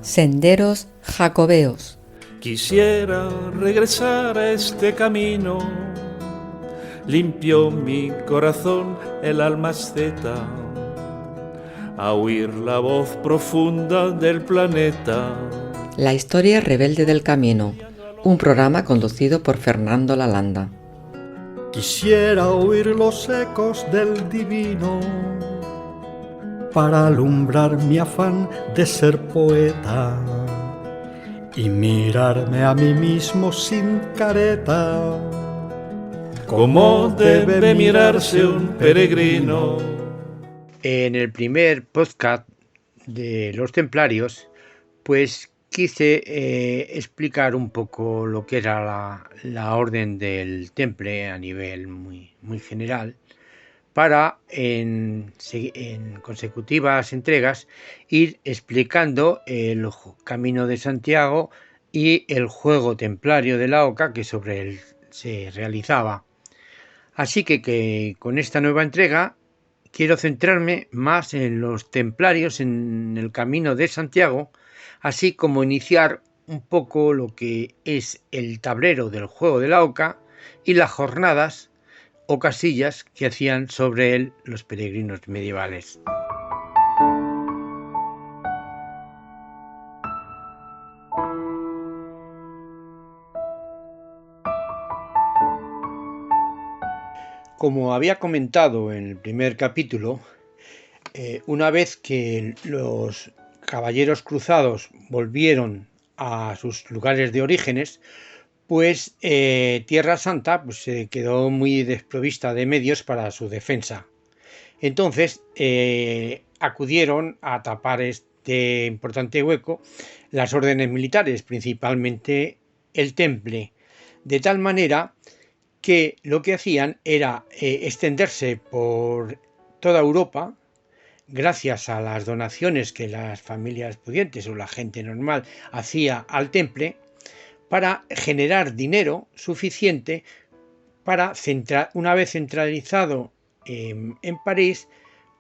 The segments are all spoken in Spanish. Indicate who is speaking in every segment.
Speaker 1: Senderos jacobeos.
Speaker 2: Quisiera regresar a este camino, limpió mi corazón el almaceta, a oír la voz profunda del planeta.
Speaker 1: La historia rebelde del camino, un programa conducido por Fernando Lalanda.
Speaker 3: Quisiera oír los ecos del divino para alumbrar mi afán de ser poeta y mirarme a mí mismo sin careta.
Speaker 2: ¿Cómo debe mirarse un peregrino?
Speaker 4: En el primer podcast de los templarios, pues quise explicar un poco lo que era la orden del temple a nivel muy general, para en consecutivas entregas ir explicando el Camino de Santiago y el juego templario de la Oca que sobre él se realizaba. Así que con esta nueva entrega quiero centrarme más en los templarios en el Camino de Santiago, así como iniciar un poco lo que es el tablero del juego de la Oca y las jornadas o casillas que hacían sobre él los peregrinos medievales. Como había comentado en el primer capítulo, una vez que los caballeros cruzados volvieron a sus lugares de orígenes, pues Tierra Santa pues, se quedó muy desprovista de medios para su defensa. Entonces acudieron a tapar este importante hueco las órdenes militares, principalmente el Temple, de tal manera que lo que hacían era extenderse por toda Europa, gracias a las donaciones que las familias pudientes o la gente normal hacía al Temple, para generar dinero suficiente para, una vez centralizado en París,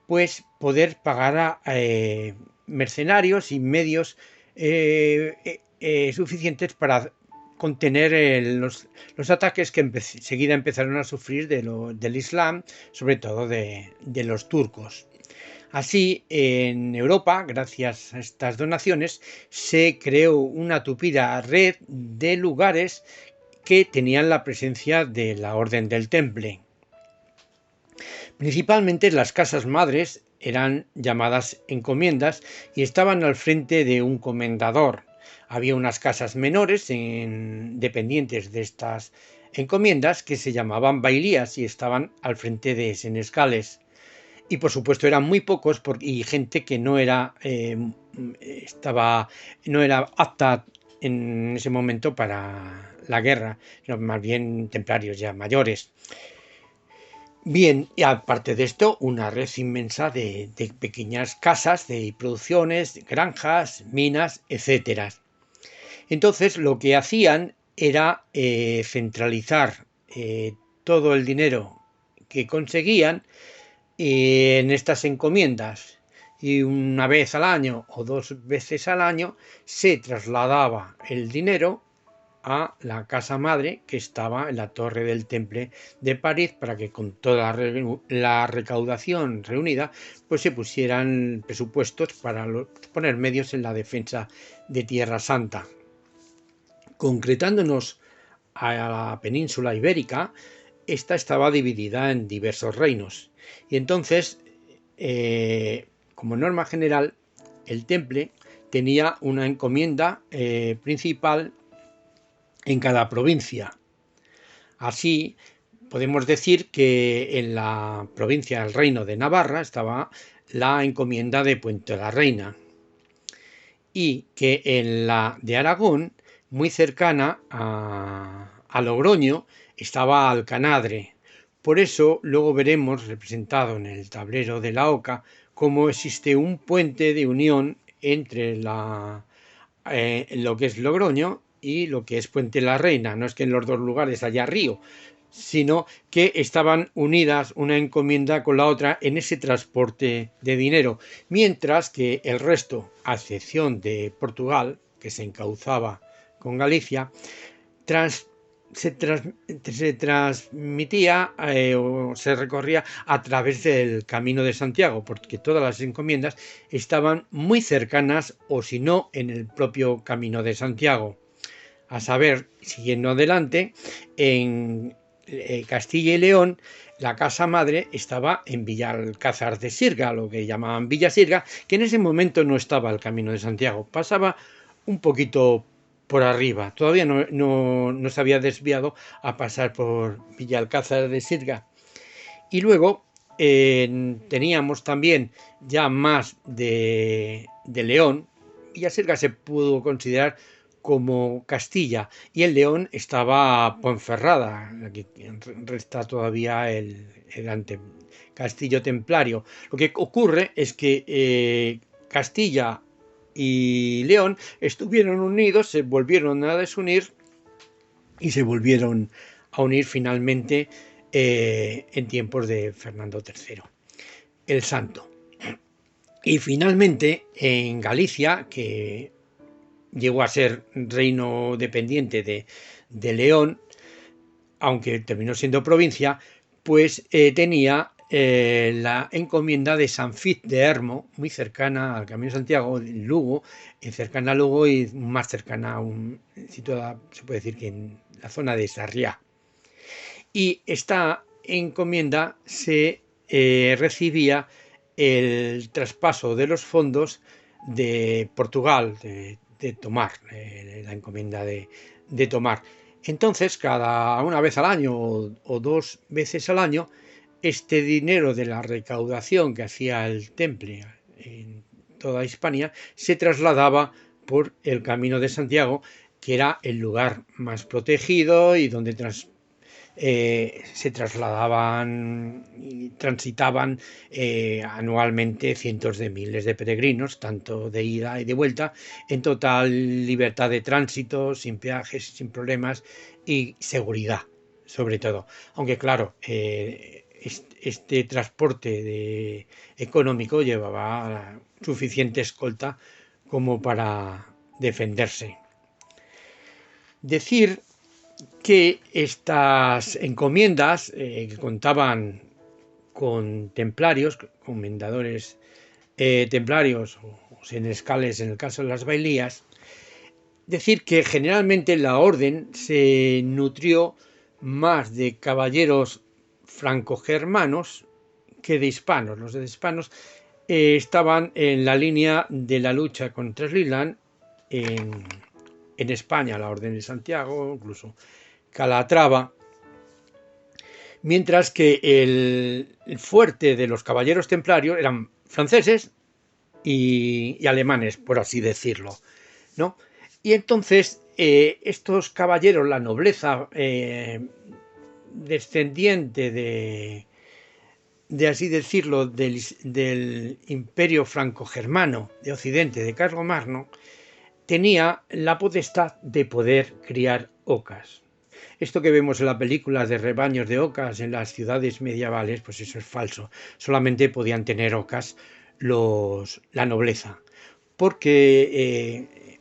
Speaker 4: pues poder pagar a mercenarios y medios suficientes para contener los ataques que enseguida empezaron a sufrir del Islam, sobre todo de los turcos. Así, en Europa, gracias a estas donaciones, se creó una tupida red de lugares que tenían la presencia de la Orden del Temple. Principalmente las casas madres eran llamadas encomiendas y estaban al frente de un comendador. Había unas casas menores dependientes de estas encomiendas que se llamaban bailías y estaban al frente de senescales. Y por supuesto eran muy pocos y gente que no era apta en ese momento para la guerra, sino más bien templarios ya mayores. Bien, y aparte de esto, una red inmensa de pequeñas casas, de producciones, granjas, minas, etcétera. Entonces lo que hacían era centralizar todo el dinero que conseguían en estas encomiendas, y una vez al año o 2 veces al año se trasladaba el dinero a la casa madre que estaba en la torre del Temple de París, para que con toda la recaudación reunida pues se pusieran presupuestos para poner medios en la defensa de Tierra Santa. Concretándonos a la península ibérica, esta estaba dividida en diversos reinos. Y entonces, como norma general, el Temple tenía una encomienda principal en cada provincia. Así, podemos decir que en la provincia del Reino de Navarra estaba la encomienda de Puente la Reina, y que en la de Aragón, muy cercana a Logroño, estaba Alcanadre. Por eso luego veremos representado en el tablero de la Oca cómo existe un puente de unión entre lo que es Logroño y lo que es Puente la Reina. No es que en los dos lugares haya río, sino que estaban unidas una encomienda con la otra en ese transporte de dinero, mientras que el resto, a excepción de Portugal, que se encauzaba con Galicia, se transmitía o se recorría a través del Camino de Santiago, porque todas las encomiendas estaban muy cercanas o si no en el propio Camino de Santiago. A saber, siguiendo adelante, en Castilla y León, la casa madre estaba en Villalcázar de Sirga, lo que llamaban Villa Sirga, que en ese momento no estaba el Camino de Santiago, pasaba un poquito por arriba, todavía no se había desviado a pasar por Villalcázar de Sirga. Y luego teníamos también ya más de León, Villasirga se pudo considerar como Castilla, y en León estaba Ponferrada, aquí resta todavía el castillo templario. Lo que ocurre es que Castilla y León estuvieron unidos, se volvieron a desunir y se volvieron a unir finalmente en tiempos de Fernando III, el Santo. Y finalmente en Galicia, que llegó a ser reino dependiente de León, aunque terminó siendo provincia, pues tenía la encomienda de San Fitz de Hermo, muy cercana al Camino de Santiago, en Lugo, cercana a Lugo y más cercana situada, se puede decir que en la zona de Sarriá. Y esta encomienda se recibía el traspaso de los fondos de Portugal, de Tomar, la encomienda de Tomar. Entonces, cada una vez al año o 2 veces al año, este dinero de la recaudación que hacía el Temple en toda Hispania se trasladaba por el Camino de Santiago, que era el lugar más protegido y donde se trasladaban y transitaban anualmente cientos de miles de peregrinos, tanto de ida y de vuelta, en total libertad de tránsito, sin peajes, sin problemas y seguridad, sobre todo. Aunque claro, este transporte económico llevaba suficiente escolta como para defenderse. Decir que estas encomiendas que contaban con templarios, comendadores templarios o senescales en el caso de las bailías, decir que generalmente la orden se nutrió más de caballeros franco-germanos que de hispanos. Los de hispanos estaban en la línea de la lucha contra Slilan en España, la Orden de Santiago, incluso Calatrava, mientras que el fuerte de los caballeros templarios eran franceses y alemanes, por así decirlo, ¿no? Y entonces estos caballeros, la nobleza descendiente de así decirlo, del imperio franco-germano de Occidente, de Carlomagno, tenía la potestad de poder criar ocas. Esto que vemos en las películas de rebaños de ocas en las ciudades medievales, pues eso es falso. Solamente podían tener ocas la nobleza, porque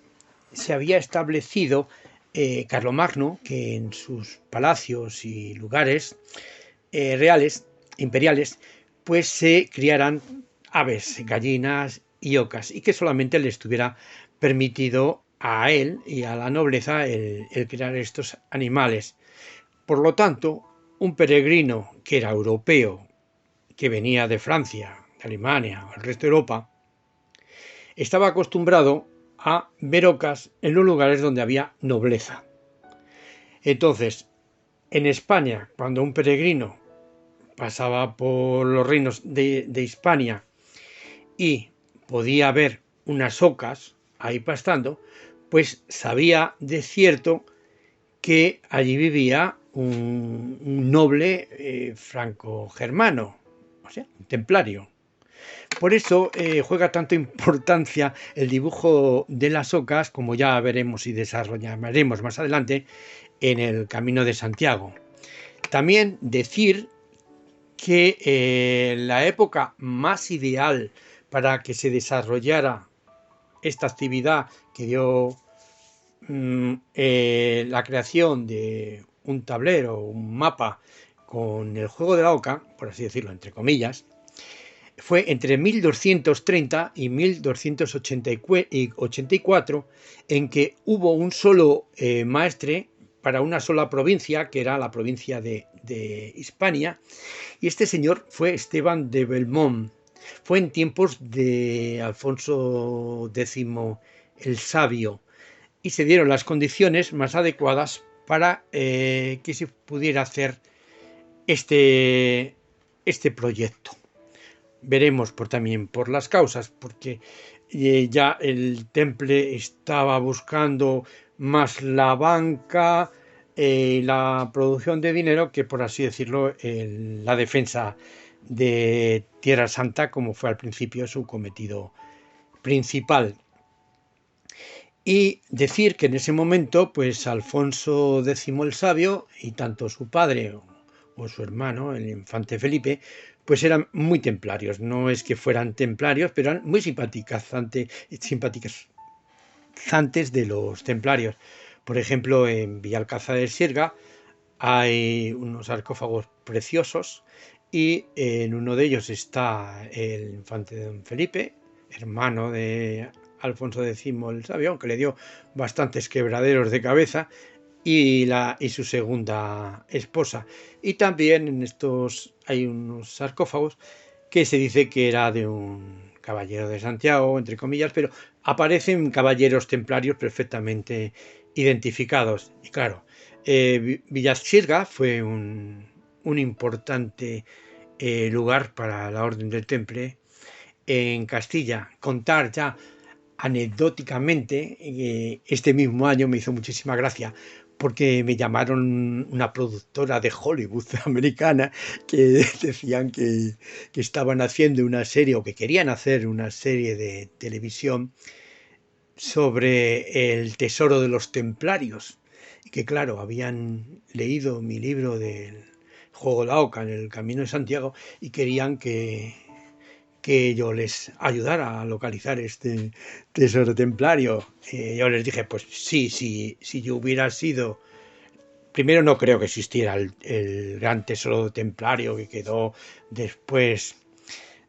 Speaker 4: se había establecido Carlomagno que en sus palacios y lugares reales, imperiales, pues se criaran aves, gallinas y ocas, y que solamente le estuviera permitido a él y a la nobleza el criar estos animales. Por lo tanto, un peregrino que era europeo, que venía de Francia, de Alemania o el resto de Europa, estaba acostumbrado a ver ocas en los lugares donde había nobleza. Entonces, en España, cuando un peregrino pasaba por los reinos de Hispania y podía ver unas ocas ahí pastando, pues sabía de cierto que allí vivía un noble franco-germano, o sea, un templario. Por eso juega tanta importancia el dibujo de las ocas, como ya veremos y desarrollaremos más adelante, en el Camino de Santiago. También decir que la época más ideal para que se desarrollara esta actividad que dio la creación de un tablero, un mapa con el juego de la oca, por así decirlo, entre comillas, fue entre 1230 y 1284, en que hubo un solo maestre para una sola provincia, que era la provincia de Hispania, y este señor fue Esteban de Belmont. Fue en tiempos de Alfonso X el Sabio, y se dieron las condiciones más adecuadas para que se pudiera hacer este proyecto. Veremos también por las causas, porque ya el Temple estaba buscando más la banca, la producción de dinero, que por así decirlo, la defensa de Tierra Santa, como fue al principio su cometido principal. Y decir que en ese momento, pues Alfonso X el Sabio y tanto su padre o su hermano, el infante Felipe, pues eran muy templarios. No es que fueran templarios, pero eran muy simpatizantes de los templarios. Por ejemplo, en Villalcázar de Sierga hay unos sarcófagos preciosos y en uno de ellos está el infante don Felipe, hermano de Alfonso X el Sabio, aunque le dio bastantes quebraderos de cabeza, y su segunda esposa. Y también en estos hay unos sarcófagos que se dice que era de un caballero de Santiago, entre comillas, pero aparecen caballeros templarios perfectamente identificados. Y claro, Villasirga fue un importante lugar para la Orden del Temple en Castilla. Contar ya anecdóticamente, este mismo año me hizo muchísima gracia, porque me llamaron una productora de Hollywood americana que decían que estaban haciendo una serie, o que querían hacer una serie de televisión sobre el tesoro de los templarios, y que claro, habían leído mi libro del juego de la oca en el Camino de Santiago y querían que yo les ayudara a localizar este tesoro templario. Yo les dije, pues sí, si yo hubiera sido... Primero, no creo que existiera el gran tesoro templario que quedó después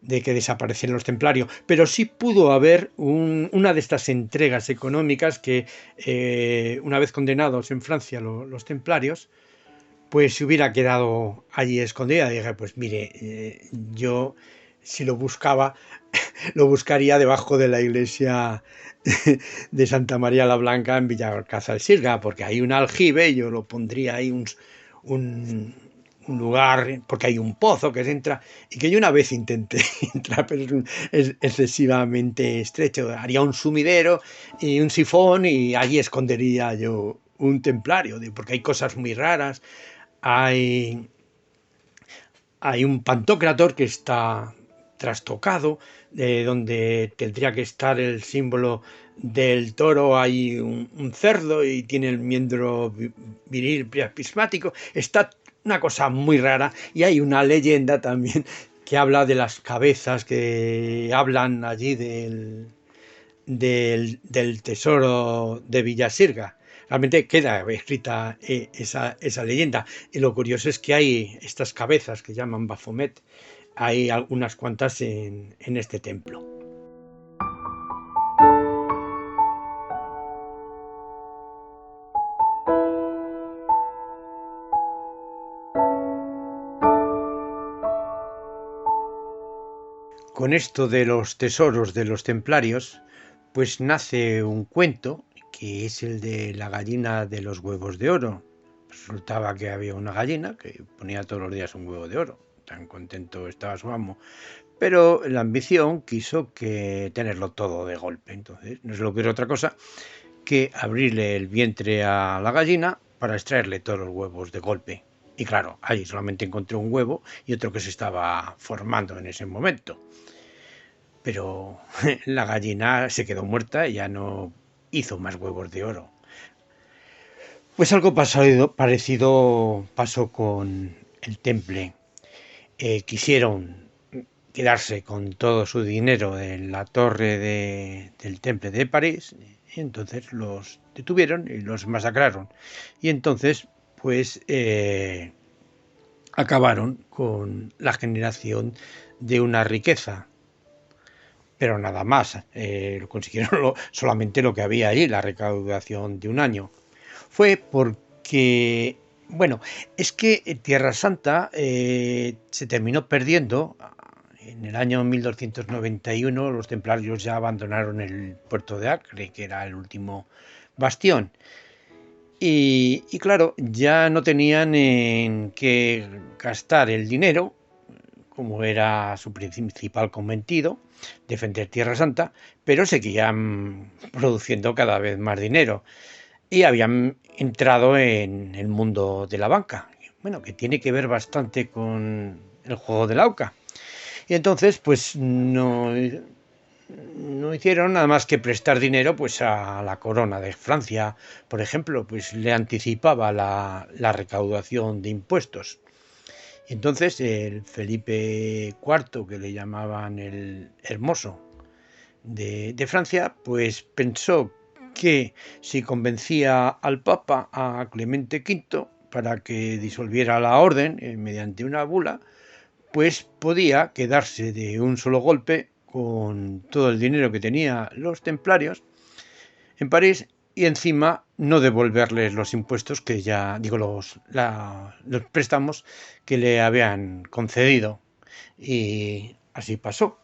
Speaker 4: de que desaparecieron los templarios, pero sí pudo haber una de estas entregas económicas que, una vez condenados en Francia los templarios, pues se hubiera quedado allí escondida. Y dije, pues mire, yo... si lo buscaba, lo buscaría debajo de la iglesia de Santa María la Blanca en Villalcázar de Sierga, porque hay un aljibe, y yo lo pondría ahí un lugar, porque hay un pozo que se entra, y que yo una vez intenté entrar, pero es excesivamente estrecho. Haría un sumidero y un sifón, y allí escondería yo un templario, porque hay cosas muy raras. Hay un pantocrator que está trastocado, donde tendría que estar el símbolo del toro. Hay un cerdo y tiene el miembro viril prismático. Está una cosa muy rara, y hay una leyenda también que habla de las cabezas que hablan allí del tesoro de Villasirga. Realmente queda escrita esa leyenda, y lo curioso es que hay estas cabezas que llaman Baphomet. Hay algunas cuantas en este templo. Con esto de los tesoros de los templarios, pues nace un cuento que es el de la gallina de los huevos de oro. Resultaba que había una gallina que ponía todos los días un huevo de oro. Tan contento estaba su amo, pero la ambición quiso tenerlo todo de golpe. Entonces no se le ocurrió otra cosa que abrirle el vientre a la gallina para extraerle todos los huevos de golpe. Y claro, ahí solamente encontró un huevo y otro que se estaba formando en ese momento. Pero la gallina se quedó muerta y ya no hizo más huevos de oro. Pues algo parecido pasó con el Temple. Quisieron quedarse con todo su dinero en la torre del Temple de París y entonces los detuvieron y los masacraron. Y entonces, pues, acabaron con la generación de una riqueza. Pero nada más, consiguieron solamente lo que había allí, la recaudación de un año. Fue porque, bueno, es que Tierra Santa se terminó perdiendo. En el año 1291 los templarios ya abandonaron el puerto de Acre, que era el último bastión. Y claro, ya no tenían en qué gastar el dinero, como era su principal cometido, defender Tierra Santa, pero seguían produciendo cada vez más dinero y habían entrado en el mundo de la banca, bueno, que tiene que ver bastante con el juego del AUCA. Y entonces, pues no hicieron nada más que prestar dinero pues a la corona de Francia, por ejemplo, pues le anticipaba la recaudación de impuestos. Y entonces el Felipe IV, que le llamaban el Hermoso de Francia, pues pensó que si convencía al Papa, a Clemente V, para que disolviera la orden mediante una bula, pues podía quedarse de un solo golpe con todo el dinero que tenían los templarios en París y encima no devolverles los impuestos que ya, digo, los préstamos que le habían concedido. Y así pasó,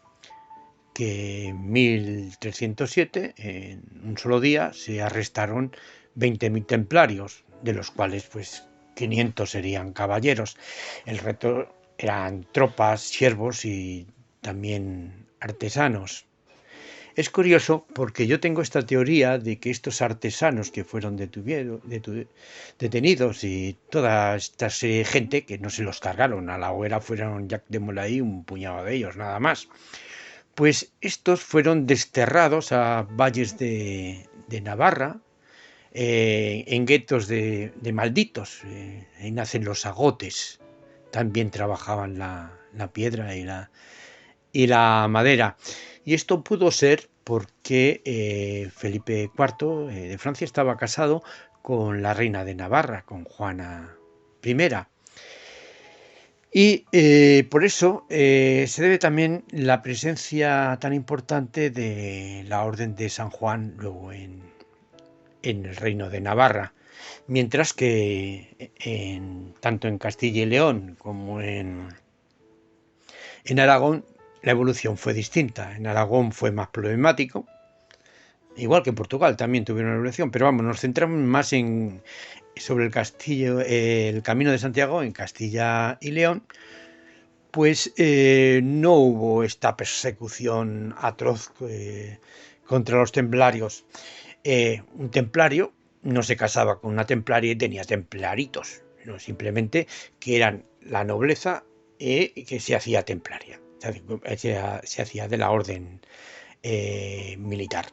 Speaker 4: que en 1307, en un solo día, se arrestaron 20.000 templarios, de los cuales pues 500 serían caballeros. El resto eran tropas, siervos y también artesanos. Es curioso porque yo tengo esta teoría de que estos artesanos que fueron detenidos y toda esta serie de gente, que no se los cargaron, a la hoguera fueron Jacques de Molay, un puñado de ellos, nada más, pues estos fueron desterrados a valles de Navarra, en guetos de malditos, ahí nacen los agotes, también trabajaban la piedra y la madera. Y esto pudo ser porque Felipe IV de Francia estaba casado con la reina de Navarra, con Juana I. Y por eso se debe también la presencia tan importante de la Orden de San Juan luego en el Reino de Navarra, mientras que tanto en Castilla y León como en Aragón la evolución fue distinta. En Aragón fue más problemático, igual que en Portugal también tuvieron una evolución, pero vamos, nos centramos más sobre el castillo, el Camino de Santiago en Castilla y León. Pues no hubo esta persecución atroz contra los templarios. Un templario no se casaba con una templaria y tenía templaritos, no, simplemente que eran la nobleza que se hacía templaria, se hacía de la orden militar.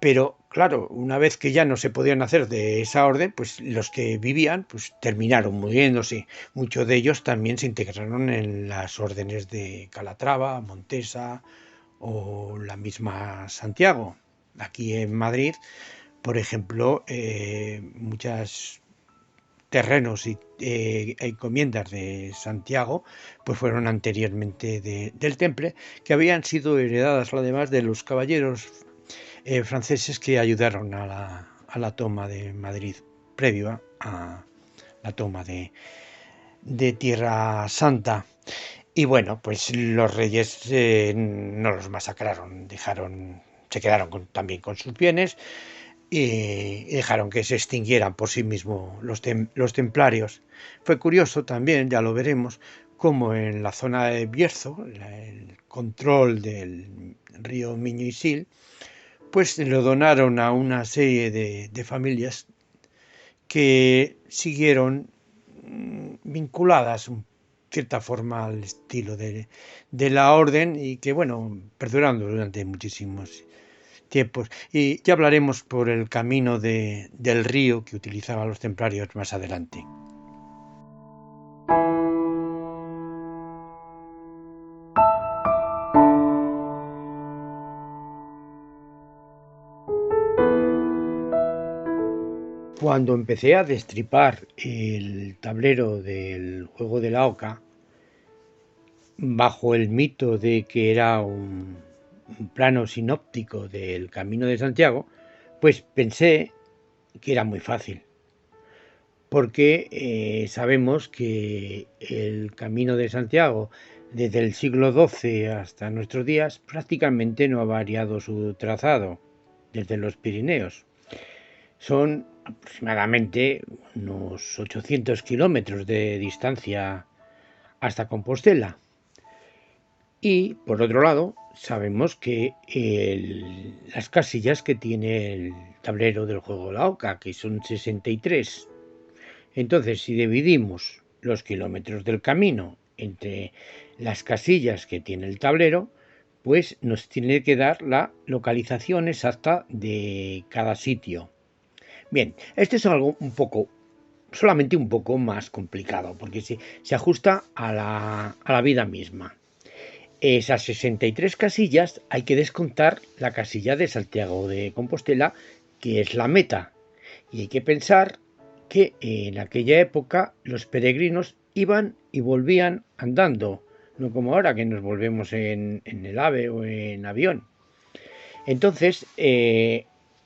Speaker 4: Pero claro, una vez que ya no se podían hacer de esa orden, pues los que vivían pues terminaron muriéndose. Muchos de ellos también se integraron en las órdenes de Calatrava, Montesa o la misma Santiago. Aquí en Madrid, por ejemplo, muchos terrenos y encomiendas de Santiago pues fueron anteriormente del Temple, que habían sido heredadas además de los caballeros franceses que ayudaron a la toma de Madrid previo a la toma de Tierra Santa. Y bueno, pues los reyes no los masacraron, se quedaron también con sus bienes y dejaron que se extinguieran por sí mismos los templarios. Fue curioso también, ya lo veremos, como en la zona de Bierzo, el control del río Miño y Sil, pues lo donaron a una serie de familias que siguieron vinculadas en cierta forma al estilo de la orden y que, bueno, perdurando durante muchísimos tiempos. Y ya hablaremos por el camino del río que utilizaban los templarios más adelante. Cuando empecé a destripar el tablero del juego de la oca, bajo el mito de que era un plano sinóptico del Camino de Santiago, pues pensé que era muy fácil, porque sabemos que el Camino de Santiago desde el siglo XII hasta nuestros días prácticamente no ha variado su trazado desde los Pirineos. Son aproximadamente unos 800 kilómetros de distancia hasta Compostela. Y por otro lado, sabemos que las casillas que tiene el tablero del juego la oca, que son 63. Entonces, si dividimos los kilómetros del camino entre las casillas que tiene el tablero, pues nos tiene que dar la localización exacta de cada sitio. Bien, esto es algo solamente un poco más complicado, porque se ajusta a la vida misma. Esas 63 casillas hay que descontar la casilla de Santiago de Compostela, que es la meta. Y hay que pensar que en aquella época los peregrinos iban y volvían andando, no como ahora que nos volvemos en el AVE o en avión. Entonces,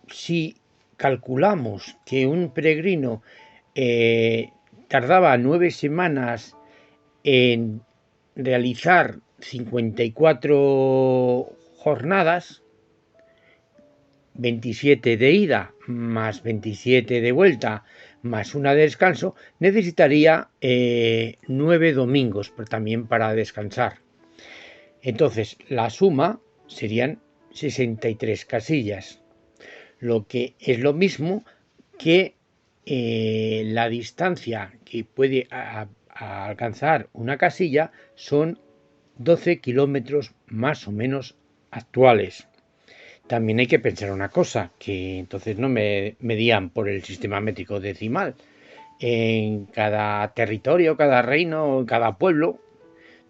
Speaker 4: si calculamos que un peregrino tardaba 9 semanas en realizar 54 jornadas, 27 de ida más 27 de vuelta más una de descanso, necesitaría 9 domingos también para descansar. Entonces la suma serían 63 casillas, lo que es lo mismo que la distancia que puede alcanzar una casilla son 12 kilómetros más o menos actuales. También hay que pensar una cosa, que entonces no me medían por el sistema métrico decimal. En cada territorio, cada reino, cada pueblo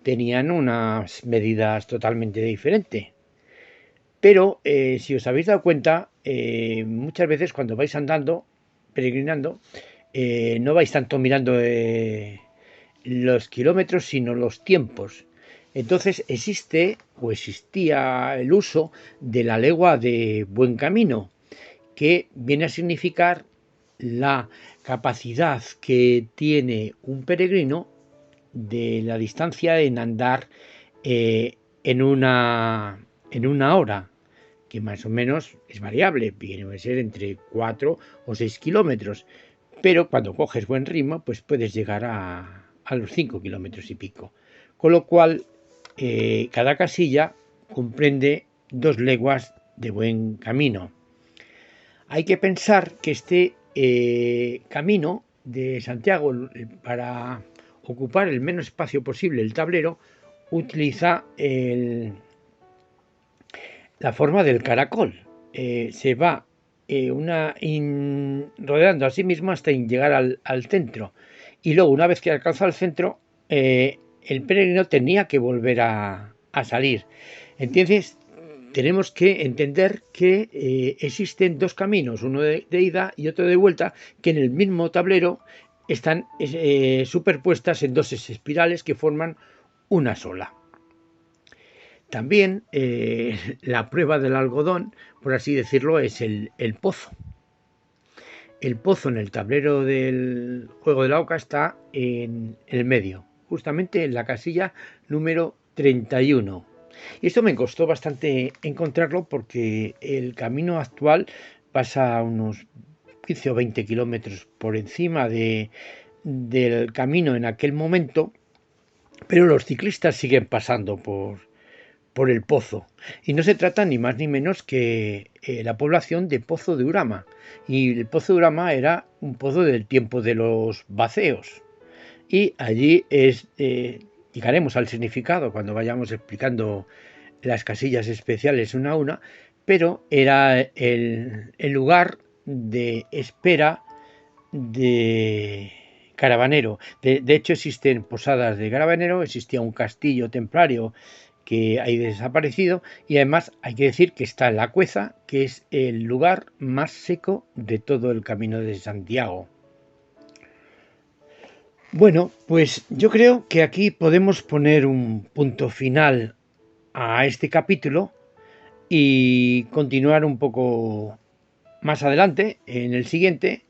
Speaker 4: tenían unas medidas totalmente diferentes. Pero si os habéis dado cuenta, muchas veces cuando vais andando, peregrinando, no vais tanto mirando los kilómetros, sino los tiempos. Entonces existía el uso de la legua de buen camino, que viene a significar la capacidad que tiene un peregrino de la distancia en andar en una hora, que más o menos es variable, viene a ser entre 4 o 6 kilómetros, pero cuando coges buen ritmo, pues puedes llegar a los 5 kilómetros y pico. Con lo cual, cada casilla comprende 2 leguas de buen camino. Hay que pensar que este camino de Santiago, para ocupar el menos espacio posible el tablero, utiliza la forma del caracol. Se va rodeando a sí mismo hasta llegar al centro. Y luego, una vez que alcanza el centro, el peregrino tenía que volver a salir. Entonces, tenemos que entender que existen 2 caminos, uno de ida y otro de vuelta, que en el mismo tablero están superpuestas en 2 espirales que forman una sola. También la prueba del algodón, por así decirlo, es el pozo. El pozo en el tablero del juego de la oca está en el medio, justamente en la casilla número 31. Y esto me costó bastante encontrarlo porque el camino actual pasa a unos 15 o 20 kilómetros por encima del camino en aquel momento, pero los ciclistas siguen pasando por el pozo. Y no se trata ni más ni menos que la población de Pozo de Urama. Y el Pozo de Urama era un pozo del tiempo de los vaceos. Y allí llegaremos al significado cuando vayamos explicando las casillas especiales una a una, pero era el lugar de espera de Carabanero. De hecho, existen posadas de Carabanero, existía un castillo templario que ha desaparecido, y además hay que decir que está La Cueza, que es el lugar más seco de todo el Camino de Santiago. Bueno, pues yo creo que aquí podemos poner un punto final a este capítulo y continuar un poco más adelante, en el siguiente,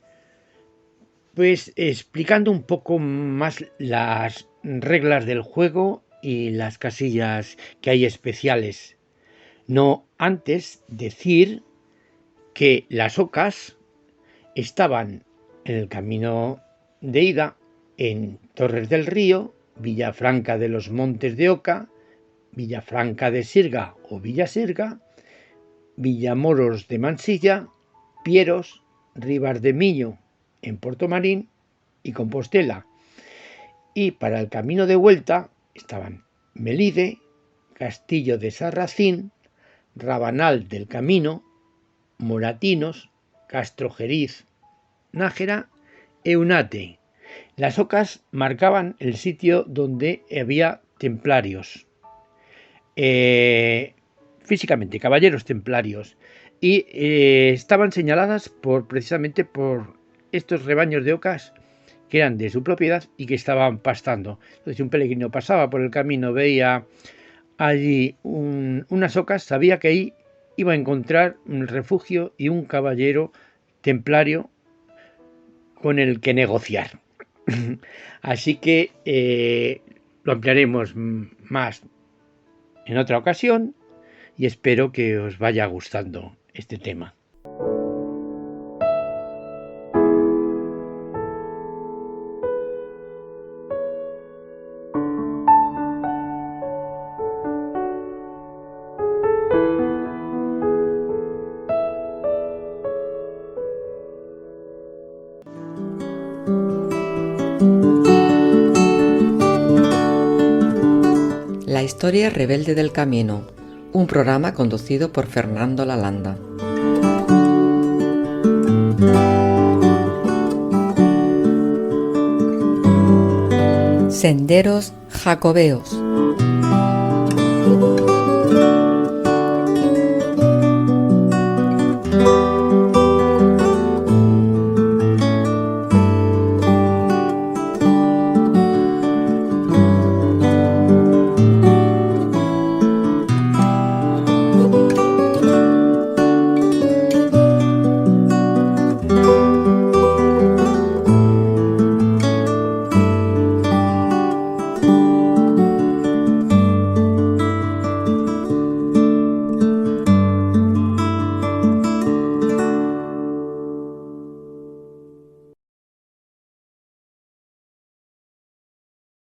Speaker 4: pues explicando un poco más las reglas del juego y las casillas que hay especiales. No antes decir que las ocas estaban en el camino de ida en Torres del Río, Villafranca de los Montes de Oca, Villafranca de Sirga o Villasirga, Villamoros de Mansilla, Pieros, Ribas de Miño en Portomarín y Compostela. Y para el camino de vuelta estaban Melide, Castillo de Sarracín, Rabanal del Camino, Moratinos, Castrojeriz, Nájera e Eunate. Las ocas marcaban el sitio donde había templarios, físicamente, caballeros templarios, y estaban señaladas precisamente por estos rebaños de ocas que eran de su propiedad y que estaban pastando. Entonces, si un peregrino pasaba por el camino, veía allí unas ocas, sabía que ahí iba a encontrar un refugio y un caballero templario con el que negociar. Así que lo ampliaremos más en otra ocasión y espero que os vaya gustando este tema.
Speaker 1: La historia rebelde del camino, un programa conducido por Fernando Lalanda. Senderos jacobeos.